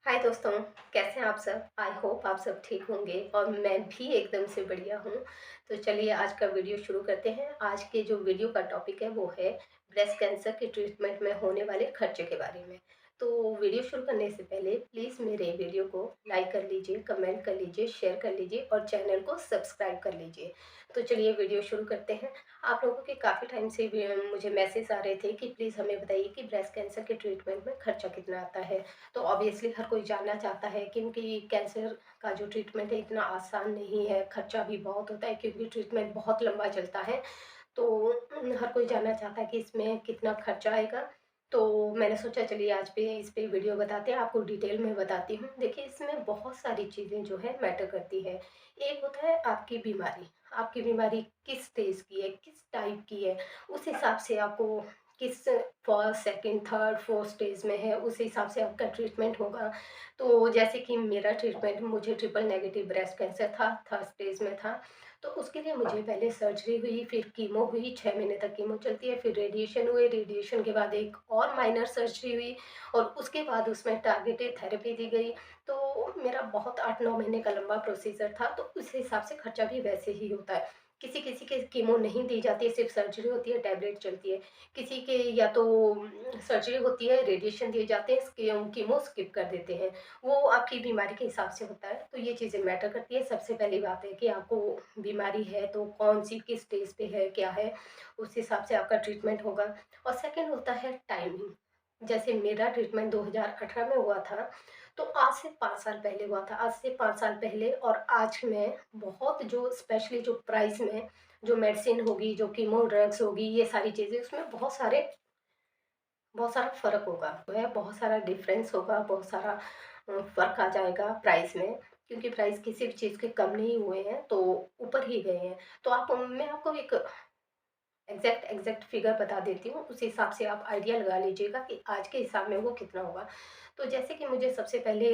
हाय दोस्तों, कैसे हैं आप सब? आई होप आप सब ठीक होंगे और मैं भी एकदम से बढ़िया हूँ। तो चलिए आज का वीडियो शुरू करते हैं। आज के जो वीडियो का टॉपिक है वो है ब्रेस्ट कैंसर के ट्रीटमेंट में होने वाले खर्चे के बारे में। तो वीडियो शुरू करने से पहले प्लीज़ मेरे वीडियो को लाइक कर लीजिए, कमेंट कर लीजिए, शेयर कर लीजिए और चैनल को सब्सक्राइब कर लीजिए। तो चलिए वीडियो शुरू करते हैं। आप लोगों के काफ़ी टाइम से भी मुझे मैसेज आ रहे थे कि प्लीज़ हमें बताइए कि ब्रेस्ट कैंसर के ट्रीटमेंट में खर्चा कितना आता है। तो ऑब्वियसली हर कोई जानना चाहता है क्योंकि कैंसर का जो ट्रीटमेंट है इतना आसान नहीं है, खर्चा भी बहुत होता है क्योंकि ट्रीटमेंट बहुत लंबा चलता है। तो हर कोई जानना चाहता है कि इसमें कितना खर्चा आएगा। तो मैंने सोचा चलिए आज पे इस पे वीडियो बताते हैं, आपको डिटेल में बताती हूँ। देखिए इसमें बहुत सारी चीज़ें जो है मैटर करती है। एक होता है आपकी बीमारी किस स्टेज की है, किस टाइप की है, उस हिसाब से आपको किस first, second, third, fourth stage में है, उस हिसाब से आपका ट्रीटमेंट होगा। तो जैसे कि मेरा ट्रीटमेंट, मुझे ट्रिपल नेगेटिव ब्रेस्ट कैंसर था, थर्ड स्टेज में था। तो उसके लिए मुझे पहले सर्जरी हुई, फिर कीमो हुई, 6 महीने तक कीमो चलती है, फिर रेडिएशन हुए, रेडिएशन के बाद एक और माइनर सर्जरी हुई और उसके बाद उसमें टारगेटेड थेरेपी दी गई। तो मेरा बहुत 8-9 महीने का लंबा प्रोसीजर था, तो उस हिसाब से खर्चा भी वैसे ही होता है। किसी-किसी के कीमो नहीं दी जाती है, सिर्फ सर्जरी होती है, टैबलेट चलती है। किसी के या तो सर्जरी होती है, रेडिएशन दिए जाते हैं, कीमो स्किप कर देते हैं। वो आपकी बीमारी के हिसाब से होता है। तो ये चीज़ें मैटर करती है। सबसे पहली बात है कि आपको बीमारी है तो कौन-सी किस स्टेज पे है, क्या है, उस हिसाब से आपका ट्रीटमेंट होगा। और सेकंड होता है टाइमिंग। जैसे मेरा ट्रीटमेंट 2018 में हुआ था, तो आज से 5 साल पहले हुआ था। आज से 5 साल पहले और आज में बहुत जो स्पेशली जो प्राइस में जो मेडिसिन होगी, जो कीमो ड्रग्स होगी, ये सारी चीज़ें उसमें बहुत सारा फ़र्क होगा, वह बहुत सारा डिफरेंस होगा, बहुत सारा फ़र्क आ जाएगा प्राइस में, क्योंकि प्राइस किसी भी चीज़ के कम नहीं हुए हैं, तो ऊपर ही गए हैं। तो आप मैं आपको एक एग्ज़ैक्ट फ़िगर बता देती हूँ, उस हिसाब से आप आइडिया लगा लीजिएगा कि आज के हिसाब में वो कितना होगा। तो जैसे कि मुझे सबसे पहले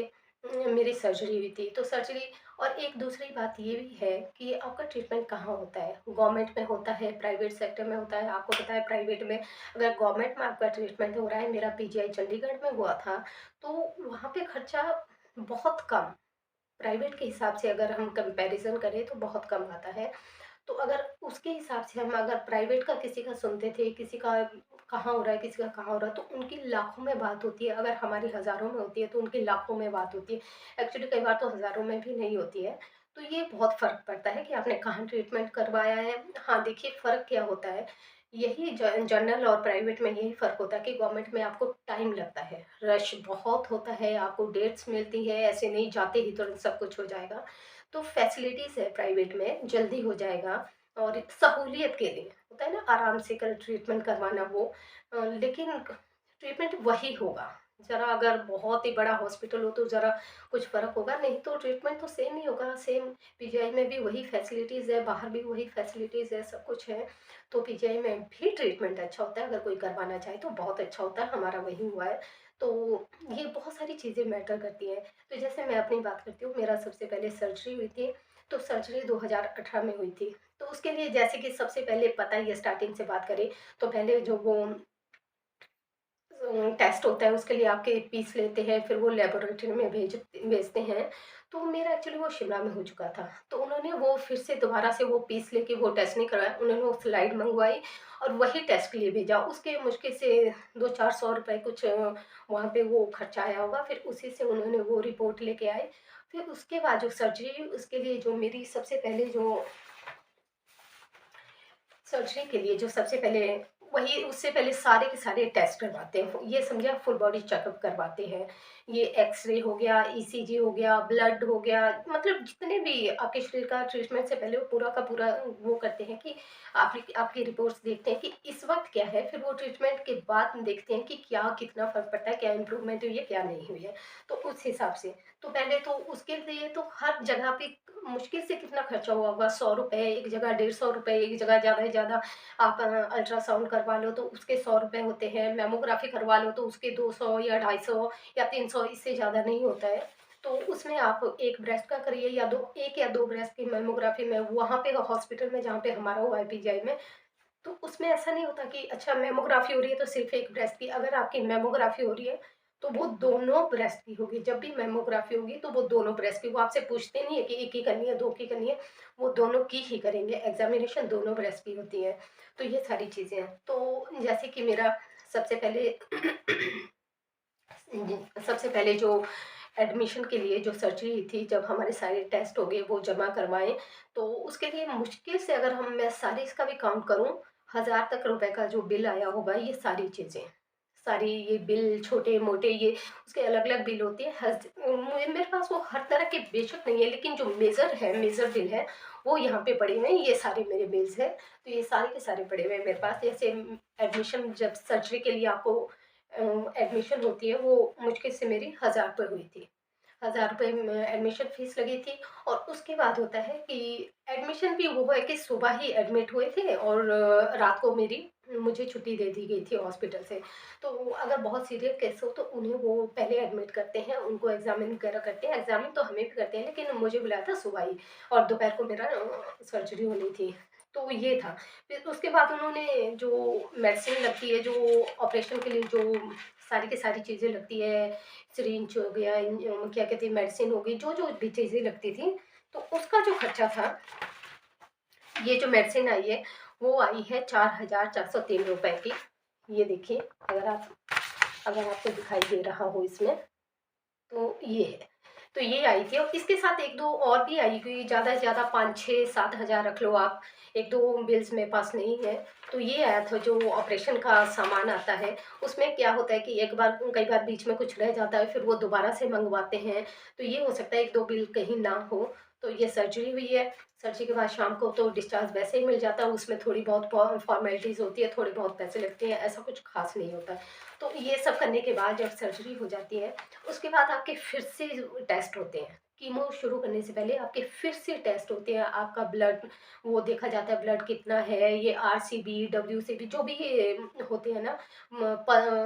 मेरी सर्जरी हुई थी, तो सर्जरी और एक दूसरी बात ये भी है कि आपका ट्रीटमेंट कहाँ होता है, गवर्नमेंट में होता है, प्राइवेट सेक्टर में होता है। आपको पता है प्राइवेट में अगर गवर्नमेंट में आपका ट्रीटमेंट हो रहा है, मेरा पीजीआई चंडीगढ़ में हुआ था, तो वहाँ पे खर्चा बहुत कम, प्राइवेट के हिसाब से अगर हम कंपैरिज़न करें तो बहुत कम आता है। तो अगर उसके हिसाब से हम अगर प्राइवेट का किसी का सुनते थे, किसी का कहाँ हो रहा है, किसी का कहाँ हो रहा है, तो उनकी लाखों में बात होती है। अगर हमारी हज़ारों में होती है, तो उनकी लाखों में बात होती है। एक्चुअली कई बार तो हज़ारों में भी नहीं होती है। तो ये बहुत फ़र्क पड़ता है कि आपने कहाँ ट्रीटमेंट करवाया है। हाँ, देखिए फ़र्क क्या होता है, यही जनरल और प्राइवेट में यही फ़र्क होता है कि गवर्नमेंट में आपको टाइम लगता है, रश बहुत होता है, आपको डेट्स मिलती है, ऐसे नहीं जाते ही तुरंत सब कुछ हो जाएगा। तो फैसिलिटीज़ है प्राइवेट में, जल्दी हो जाएगा और सहूलियत के लिए होता है ना, आराम से कर ट्रीटमेंट करवाना वो लेकिन ट्रीटमेंट वही होगा। ज़रा अगर बहुत ही बड़ा हॉस्पिटल हो तो ज़रा कुछ फ़र्क होगा, नहीं तो ट्रीटमेंट तो सेम ही होगा। सेम पीजीआई में भी वही फैसिलिटीज़ है, बाहर भी वही फैसिलिटीज़ है, सब कुछ है। तो पीजीआई में भी ट्रीटमेंट अच्छा होता है, अगर कोई करवाना चाहे तो बहुत अच्छा होता है, हमारा वही हुआ है। तो ये बहुत सारी चीज़ें मैटर करती हैं। तो जैसे मैं अपनी बात करती हूँ, मेरा सबसे पहले सर्जरी हुई थी, तो सर्जरी 2018 में हुई थी। तो उसके लिए जैसे कि सबसे पहले पता ही है, स्टार्टिंग से बात करें तो पहले जो वो टेस्ट होता है उसके लिए आपके पीस लेते हैं, फिर वो लेबोरेटरी में भेजते हैं। तो मेरा एक्चुअली वो शिमला में हो चुका था, तो उन्होंने वो फिर से दोबारा से वो पीस लेके वो टेस्ट नहीं करवाया, उन्होंने वो स्लाइड मंगवाई और वही टेस्ट के लिए भेजा। उसके मुश्किल से 200-400 रुपए कुछ वहाँ पे वो खर्चा आया होगा, फिर उसी से उन्होंने वो रिपोर्ट लेके आए। फिर उसके बाद जो सर्जरी हुई उसके लिए जो मेरी सबसे पहले जो सर्जरी के लिए जो सबसे पहले वही उससे पहले सारे के सारे टेस्ट करवाते हैं। ये समझिए आप फुल बॉडी चेकअप करवाते हैं। ये एक्स-रे हो गया, ईसीजी हो गया, ब्लड हो गया, मतलब जितने भी आपके शरीर का ट्रीटमेंट से पहले वो पूरा का पूरा वो करते हैं कि आपकी आपकी रिपोर्ट्स देखते हैं कि इस वक़्त क्या है, फिर वो ट्रीटमेंट के बाद देखते हैं कि क्या कितना फ़र्क पड़ता है, क्या इम्प्रूवमेंट हुई है, क्या नहीं हुई है। तो उस हिसाब से तो पहले तो उसके लिए तो हर जगह पे मुश्किल से कितना खर्चा हुआ होगा, ₹100 एक जगह, ₹150 एक जगह, ज़्यादा से ज़्यादा आप अल्ट्रासाउंड करवा लो तो उसके ₹100 होते हैं, मैमोग्राफी करवा लो तो उसके 200 या 250 या 300, इससे ज़्यादा नहीं होता है। तो उसमें आप एक ब्रेस्ट का करिए या 2, 1 या 2 ब्रेस्ट की मैमोग्राफी में वहाँ पे हॉस्पिटल में जहाँ पे हमारा हुआ है पीजीआई में, तो उसमें ऐसा नहीं होता कि अच्छा मैमोग्राफी हो रही है तो सिर्फ़ एक ब्रेस्ट की, अगर आपकी मैमोग्राफी हो रही है तो वो दोनों ब्रेस्ट की होगी। जब भी मैमोग्राफी होगी तो वो दोनों ब्रेस्ट की, वो आपसे पूछते नहीं है कि एक ही करनी है, दो की करनी है, वो दोनों की ही करेंगे। एग्जामिनेशन दोनों ब्रेस्ट की होती है। तो ये सारी चीज़ें हैं। तो जैसे कि मेरा सबसे पहले सबसे पहले जो एडमिशन के लिए जो सर्जरी थी, जब हमारे सारे टेस्ट हो गए वो जमा करवाएं, तो उसके लिए मुश्किल से अगर मैं सारी इसका भी काउंट करूं, 1000 तक रुपए का जो बिल आया होगा। ये सारी चीज़ें, सारी ये बिल छोटे मोटे, ये उसके अलग अलग बिल होते हैं। मेरे पास वो हर तरह के बेशक नहीं है, लेकिन जो मेजर बिल है वो यहाँ पे पड़े हुए हैं। ये सारे मेरे बिल्स हैं। तो ये सारे के सारे पड़े हुए हैं मेरे पास। जैसे एडमिशन, जब सर्जरी के लिए आपको एडमिशन होती है, वो मुश्किल से मेरी 1000 रुपये हुई थी। 1000 रुपये में एडमिशन फीस लगी थी। और उसके बाद होता है कि एडमिशन भी वो है कि सुबह ही एडमिट हुए थे और रात को मुझे छुट्टी दे दी गई थी हॉस्पिटल से। तो अगर बहुत सीरियस केस हो तो उन्हें वो पहले एडमिट करते हैं, उनको एग्जामिन वगैरह करते हैं। एग्जामिन तो हमें भी करते हैं, लेकिन मुझे बुलाया था सुबह ही, और दोपहर को मेरा सर्जरी होनी थी। तो ये था। फिर उसके बाद उन्होंने जो मेडिसिन लगती है, जो ऑपरेशन के लिए जो सारी की सारी चीज़ें लगती है, सिरिंज हो गया, क्या कहते हैं, मेडिसिन हो गई, जो जो भी चीज़ें लगती थी, तो उसका जो खर्चा था, ये जो मेडिसिन आई है वो आई है 4403 रुपए की। ये देखिए, अगर आपको दिखाई दे रहा हो इसमें, तो ये है। तो ये आई थी, और इसके साथ एक दो और भी आई हुई, ज़्यादा से ज़्यादा 5 6 7 हज़ार रख लो आप। एक दो बिल्स मेरे पास नहीं है। तो ये आया था जो ऑपरेशन का सामान आता है। उसमें क्या होता है कि एक बार, कई बार बीच में कुछ रह जाता है, फिर वो दोबारा से मंगवाते हैं। तो ये हो सकता है एक दो बिल कहीं ना हो। तो ये सर्जरी हुई है। सर्जरी के बाद शाम को तो डिस्चार्ज वैसे ही मिल जाता है। उसमें थोड़ी बहुत फॉर्मेलिटीज़ होती है, थोड़े बहुत पैसे लगते हैं, ऐसा कुछ खास नहीं होता। तो ये सब करने के बाद जब सर्जरी हो जाती है, उसके बाद आपके फिर से टेस्ट होते हैं। कीमो शुरू करने से पहले आपके फिर से टेस्ट होते हैं। आपका ब्लड, वो देखा जाता है ब्लड कितना है, ये आरसीबी, डब्ल्यूसीबी, जो भी ये होते हैं ना,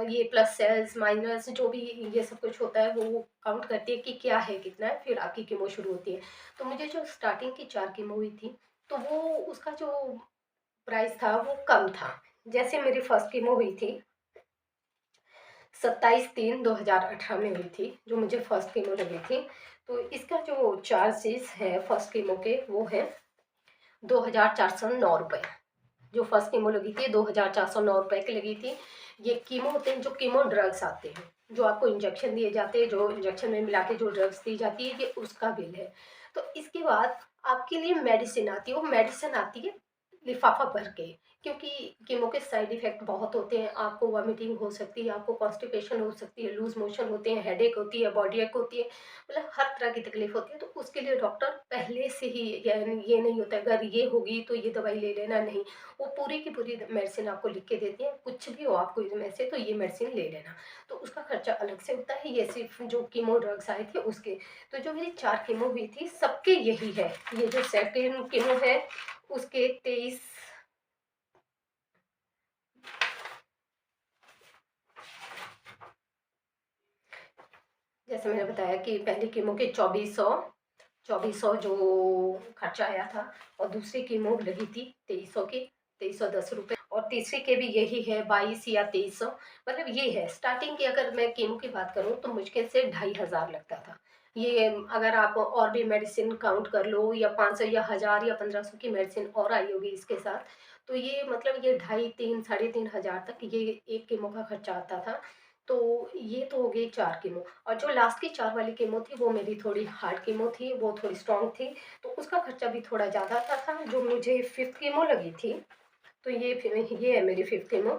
ये प्लस सेल्स माइनस, जो भी ये सब कुछ होता है, वो काउंट करती है कि क्या है कितना है, फिर आपकी कीमो शुरू होती है। तो मुझे जो स्टार्टिंग की 4 कीमो हुई थी, तो वो उसका जो प्राइस था वो कम था। जैसे मेरी फर्स्ट कीमो हुई थी 27/3/2018 में हुई थी, जो मुझे फर्स्ट कीमो लगी थी। तो इसका जो चार्जेस है फर्स्ट कीमो के, वो है 2409 रुपये। जो फर्स्ट कीमो लगी थी 2409 रुपये की लगी थी। ये कीमो होते हैं, जो कीमो ड्रग्स आते हैं, जो आपको इंजेक्शन दिए जाते हैं, जो इंजेक्शन में मिला के जो ड्रग्स दी जाती है, ये उसका बिल है। तो इसके बाद आपके लिए मेडिसिन आती है। वो मेडिसिन आती है लिफाफा भर के, क्योंकि कीमो के साइड इफेक्ट बहुत होते हैं। आपको वॉमिटिंग हो सकती है, आपको कॉन्स्टिपेशन हो सकती है, लूज मोशन होते हैं, हेडेक होती है, बॉडी एक होती है, मतलब हर तरह की तकलीफ होती है। तो उसके लिए डॉक्टर पहले से ही, यानी ये नहीं होता अगर ये होगी तो ये दवाई ले लेना, नहीं। वो पूरी की पूरी मेडिसिन आपको लिख के देते हैं, कुछ भी हो आपको इनमें से तो ये मेडिसिन ले लेना। तो उसका खर्चा अलग से होता है। ये सिर्फ जो कीमो ड्रग्स आए थे उसके। तो जो मेरी 4 कीमो हुई थी सबके यही है। ये जो सेकंड कीमो है उसके 23, जैसे मैंने बताया कि पहली कीमो के 2400 जो खर्चा आया था, और दूसरी कीमो लगी थी 2300 की, 2310 रुपये। और तीसरी के भी यही है 22 या 2300। मतलब ये है स्टार्टिंग की। अगर मैं कीमो की बात करूँ तो मुश्किल से 2500 लगता था। ये अगर आप और भी मेडिसिन काउंट कर लो, या 500 या 1000 या 1500 की मेडिसिन और आई होगी इसके साथ, तो ये मतलब ये 2.5 3 3.5 हज़ार तक ये एक कीमो का खर्चा आता था। तो ये तो हो गई 4 कीमो। और जो लास्ट की 4 वाली कीमो थी वो मेरी थोड़ी हार्ड कीमो थी, वो थोड़ी स्ट्रॉन्ग थी। तो उसका खर्चा भी थोड़ा ज़्यादा आता था। जो मुझे 5th कीमो लगी थी, तो ये है मेरी 5th कीमो।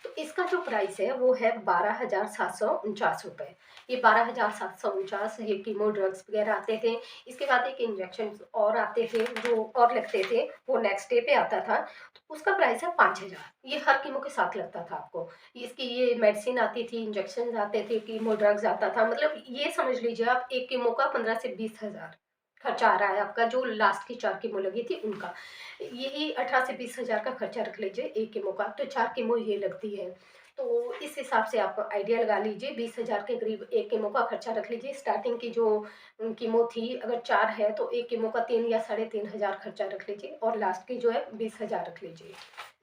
तो इसका जो प्राइस है वो है 12,749 रुपये। ये 12,749, ये कीमो ड्रग्स वगैरह आते थे। इसके बाद एक इंजेक्शन और आते थे जो और लगते थे, वो नेक्स्ट डे पे आता था। तो उसका प्राइस है 5,000। ये हर कीमो के साथ लगता था आपको। इसकी ये मेडिसिन आती थी, इंजेक्शन आते थे, कीमो ड्रग्स आता था। मतलब ये समझ लीजिए आप, एक कीमो का 15 से 20 हज़ार खर्चा आ रहा है आपका। जो लास्ट की 4 कीमो लगी थी उनका, यही 18 से 20 हज़ार का खर्चा रख लीजिए एक कीमो का। तो 4 कीमो ये लगती है। तो इस हिसाब से आप आइडिया लगा लीजिए, 20 हज़ार के करीब एक कीमो का खर्चा रख लीजिए। स्टार्टिंग की जो कीमो थी, अगर 4 है तो एक कीमो का 3 या 3.5 हज़ार खर्चा रख लीजिए, और लास्ट की जो है 20 हज़ार रख लीजिए।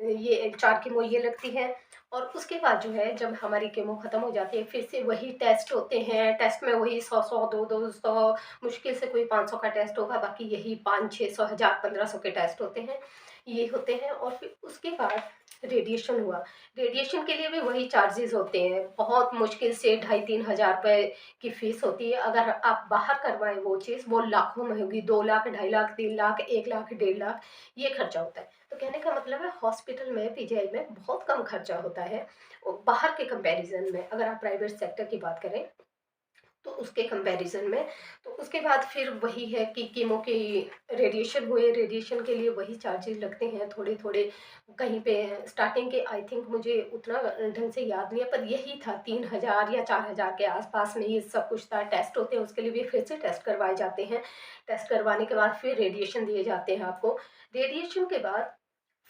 ये 4 कीमो ये लगती है। और उसके बाद जो है जब हमारी कीमो ख़त्म हो जाती है, फिर से वही टेस्ट होते हैं, टेस्ट में वही 100-100 200-200, मुश्किल से कोई 500 का टेस्ट होगा, बाकी यही 500-600 1000 1500 के टेस्ट होते हैं, ये होते हैं। और फिर उसके बाद रेडिएशन हुआ, रेडिएशन के लिए भी वही चार्जेस होते हैं, बहुत मुश्किल से 2,500-3 हज़ार रुपये की फ़ीस होती है। अगर आप बाहर करवाएँ वो चीज़, वो लाखों में होगी, 2 लाख, 2.5 लाख, 3 लाख, 1 लाख, 1.5 लाख, ये खर्चा होता है। तो कहने का मतलब है हॉस्पिटल में, पीजीआई में बहुत कम खर्चा होता है बाहर के कंपैरिजन में, अगर आप प्राइवेट सेक्टर की बात करें तो उसके कंपैरिजन में। तो उसके बाद फिर वही है कि कीमो की रेडिएशन हुए, रेडिएशन के लिए वही चार्जेस लगते हैं थोड़े थोड़े, कहीं पे स्टार्टिंग के आई थिंक मुझे उतना ढंग से याद नहीं है, पर यही था 3,000 या 4,000 के आसपास में ये सब कुछ था। टेस्ट होते हैं, उसके लिए भी फिर से टेस्ट करवाए जाते हैं, टेस्ट करवाने के बाद फिर रेडिएशन दिए जाते हैं आपको। रेडिएशन के बाद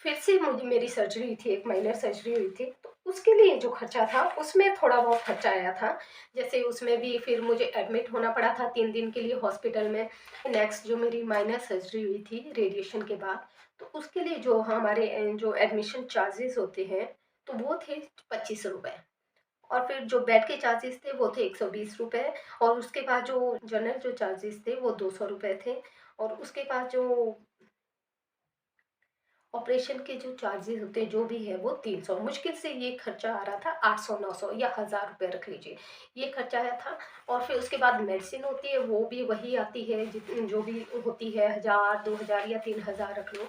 फिर से मुझे मेरी सर्जरी हुई थी, एक माइनर सर्जरी हुई थी, तो उसके लिए जो खर्चा था उसमें थोड़ा बहुत खर्चा आया था। जैसे उसमें भी फिर मुझे एडमिट होना पड़ा था 3 दिन के लिए हॉस्पिटल में। नेक्स्ट जो मेरी माइनर सर्जरी हुई थी रेडिएशन के बाद, तो उसके लिए जो हमारे जो एडमिशन चार्जेस होते हैं, तो वो थे 25 रुपये। और फिर जो बेड के चार्जेस थे वो थे 120 रुपये। और उसके बाद जो जनरल जो चार्जेस थे वो 200 रुपये थे। और उसके बाद जो ऑपरेशन के जो चार्जेस होते हैं जो भी है वो 300, मुश्किल से ये खर्चा आ रहा था 800-900 या 1000 रुपये रख लीजिए, ये खर्चा आया था। और फिर उसके बाद मेडिसिन होती है वो भी वही आती है, जितनी जो भी होती है 1000, 2000 या 3000 रख लो।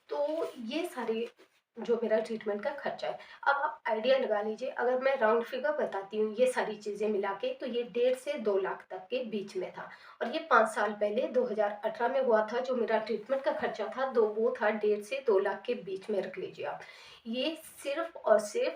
तो ये सारे जो मेरा ट्रीटमेंट का खर्चा है। अब आप आइडिया लगा लीजिए, अगर मैं राउंड फिगर बताती हूँ ये सारी चीज़ें मिला के, तो ये 1.5 से 2 लाख तक के बीच में था। और ये 5 साल पहले 2018 में हुआ था। जो मेरा ट्रीटमेंट का खर्चा था दो वो था 1.5 से 2 लाख के बीच में, रख लीजिए आप। ये सिर्फ़ और सिर्फ़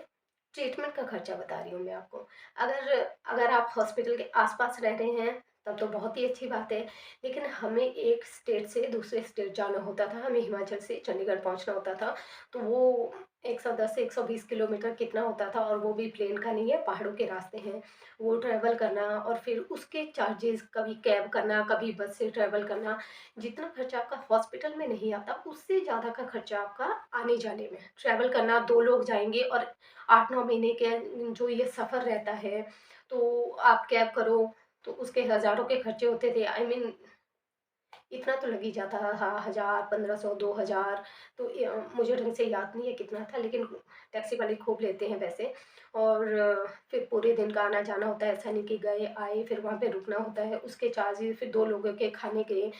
ट्रीटमेंट का खर्चा बता रही हूँ मैं आपको। अगर अगर आप हॉस्पिटल के आस-पास रह रहे हैं तब तो बहुत ही अच्छी बात है, लेकिन हमें एक स्टेट से दूसरे स्टेट जाना होता था, हमें हिमाचल से चंडीगढ़ पहुँचना होता था, तो वो 110 से 120 किलोमीटर कितना होता था, और वो भी प्लेन का नहीं है, पहाड़ों के रास्ते हैं। वो ट्रैवल करना और फिर उसके चार्जेस, कभी कैब करना, कभी बस से ट्रैवल करना, जितना खर्चा आपका हॉस्पिटल में नहीं आता उससे ज़्यादा का खर्चा आपका आने जाने में। ट्रैवल करना, 2 लोग जाएँगे और 8-9 महीने के जो ये सफ़र रहता है, तो आप कैब करो तो उसके हज़ारों के खर्चे होते थे। आई मीन इतना तो लग ही जाता था, 1000, 1500, 2000। तो मुझे ढंग से याद नहीं है कितना था, लेकिन टैक्सी वाले खूब लेते हैं वैसे। और फिर पूरे दिन का आना-जाना होता है, ऐसा नहीं कि गए, आए, फिर वहाँ पे रुकना होता है, उसके चार्जेज़, फिर 2 लोगों के खाने के।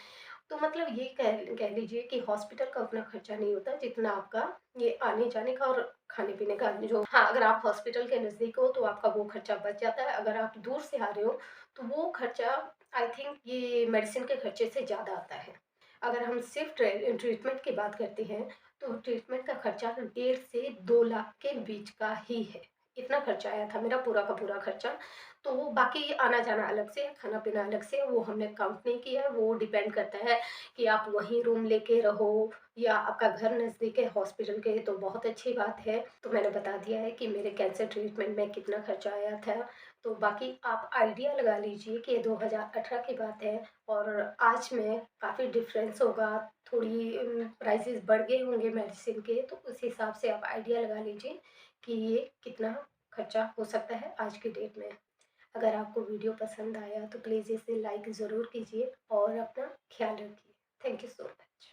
तो मतलब ये कह लीजिए कि हॉस्पिटल का उतना खर्चा नहीं होता जितना आपका ये आने-जाने का और खाने-पीने का जो। हाँ, अगर आप हॉस्पिटल के नज़दीक हो तो आपका वो खर्चा बच जाता है, अगर आप दूर से आ रहे हो तो वो खर्चा आई थिंक ये मेडिसिन के खर्चे से ज़्यादा आता है। अगर हम सिर्फ़ ट्रीटमेंट की बात करते हैं, तो ट्रीटमेंट का खर्चा 1.5 से 2 लाख के बीच का ही है। इतना खर्चा आया था मेरा पूरा का पूरा खर्चा। तो वो बाकी आना-जाना अलग से, खाना-पीना अलग से, वो हमने काउंट नहीं किया है, वो डिपेंड करता है कि आप वहीं रूम लेके रहो या आपका घर नज़दीक है हॉस्पिटल के, तो बहुत अच्छी बात है। तो मैंने बता दिया है कि मेरे कैंसर ट्रीटमेंट में कितना खर्चा आया था। तो बाकी आप आइडिया लगा लीजिए कि 2018 की बात है और आज में काफ़ी डिफरेंस होगा, थोड़ी प्राइसेस बढ़ गए होंगे मेडिसिन के, तो उस हिसाब से आप आइडिया लगा लीजिए कि ये कितना खर्चा हो सकता है आज की डेट में। अगर आपको वीडियो पसंद आया तो प्लीज़ इसे लाइक ज़रूर कीजिए और अपना ख्याल रखिए। Thank you so much.